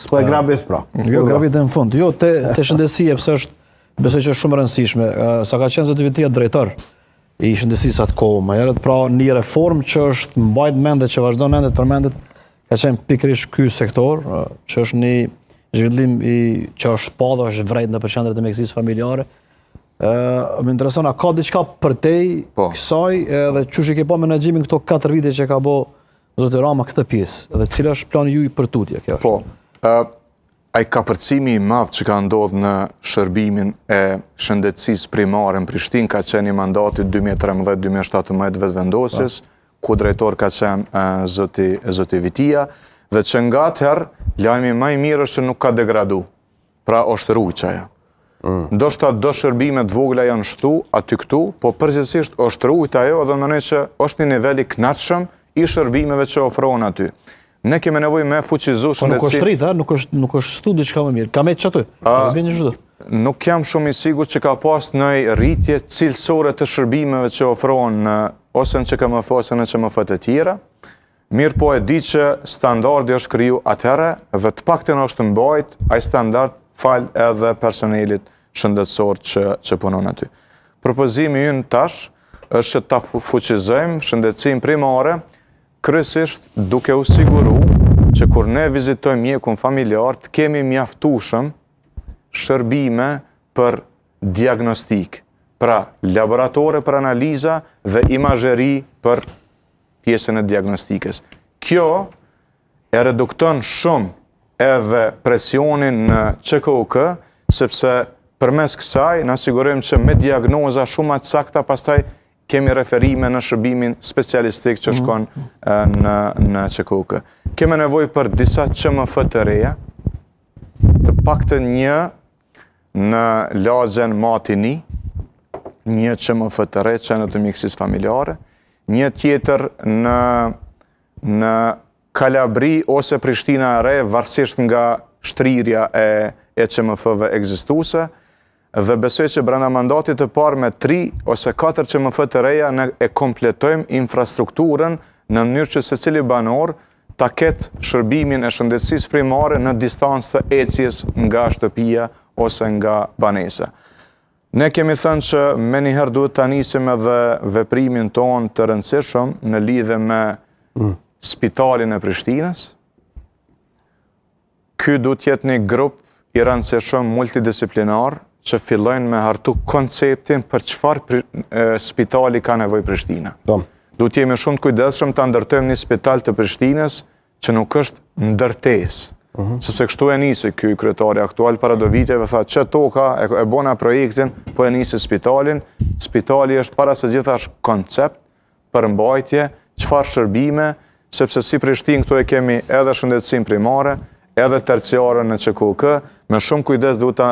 Po e grabis pra. Jo, grabit e në fund. Jo, te shëndetësia, pëse është, besoj që është shumë rëndësishme. Sa ka qenë Zoti Vitia drejtor i shëndetësisë atë kohë, më herët, pra një reformë që është mbajt mendet, që vazhdon mendet për mendet, ka qenë pikërisht ky sektor, që është një zhvillim që është spada, është vrejt në përqendret e mjekësisë familjare. Më intereson, a ka diçka për tej kësaj, edhe çush i ke pa menaxhimin këto 4 vite që ka bo Zoti Rama këtë pjesë, edhe cila është plani juaj për tutje kjo? Po, ai kapërcimi i madh që ka ndodhur në shërbimin e shëndetësisë primare në Prishtinë ka qenë i mandatit 2013-2017 vetëvendosjes, ku drejtor ka qenë Zoti Vitia, dhe që nga atëherë lajmi më i mirë është që nuk ka degradu, pra është rujqaja. Ndoshta do shërbimet vogla janë shtu, aty këtu, po përgjithsisht është rujt ajo dhe mendoj që është një nivel i kënaqshëm i shërbimeve që ofrohen aty. Ne kemi nevojë me fuqizu shëndetësi. Nuk është rrit, nuk është shtu diçka më mirë. Ka me çaty. Nuk jam shumë i sigurt që ka pas ndonjë rritje cilësore të shërbimeve që ofrohen ose në QKMF ose në QMF të tjera. Mirë po e di që standardi është kriju atëherë dhe të paktën është mbajt ai standard fal edhe personelit shëndetësor që punon aty. Propozimi ynë tash është që ta fuqizojmë shëndetësinë primare, kryesisht duke u siguru që kur ne vizitojmë mjekun familjar të kemi mjaftueshëm shërbime për diagnostik, pra laboratore për analiza dhe imazheri për pjesën e diagnostikës. Kjo e redukton shumë edhe presionin në QKUK, sepse përmes kësaj në sigurojmë që me diagnoza shumë të sakta pastaj kemi referime në shërbimin specialistik që shkon në QKUK. Kemi nevojë për disa QMF të reja, të paktën një në lagjen Matini, një QMF të re që në të mjekësisë familjare, një tjetër në Kalabri ose Prishtina e re, varësisht nga shtrirja e QMF-ve ekzistuese, dhe besoj që brenda mandatit të parë me 3 ose 4 QMF të reja ne e kompletojmë infrastrukturën në mënyrë që secili banor ta ketë shërbimin e shëndetësisë primare në distancë të ecjes nga shtëpia ose nga banesa. Ne kemi thënë që menjëherë duhet ta nisim edhe veprimin tonë të rëndësishëm në lidhje me Spitalin e Prishtinës. Ky duhet të jetë një grup i rëndësishëm multidisiplinar që fillojnë me hartu konceptin për çfarë spitali ka nevojë Prishtina. Duhet jemi shumë të kujdesshëm ta ndërtojmë një spital të Prishtinës që nuk është ndërtesë. Sepse kështu e nisi ky kryetari aktual para do viteve, tha që toka e bona projektin, po e nisi spitalin. Spitali është para së gjithash koncept për mbajtje, çfarë shërbime, sepse si Prishtinë këtu e kemi edhe shëndetësinë primare, edhe terciare në QKUK, me shumë kujdes duhet ta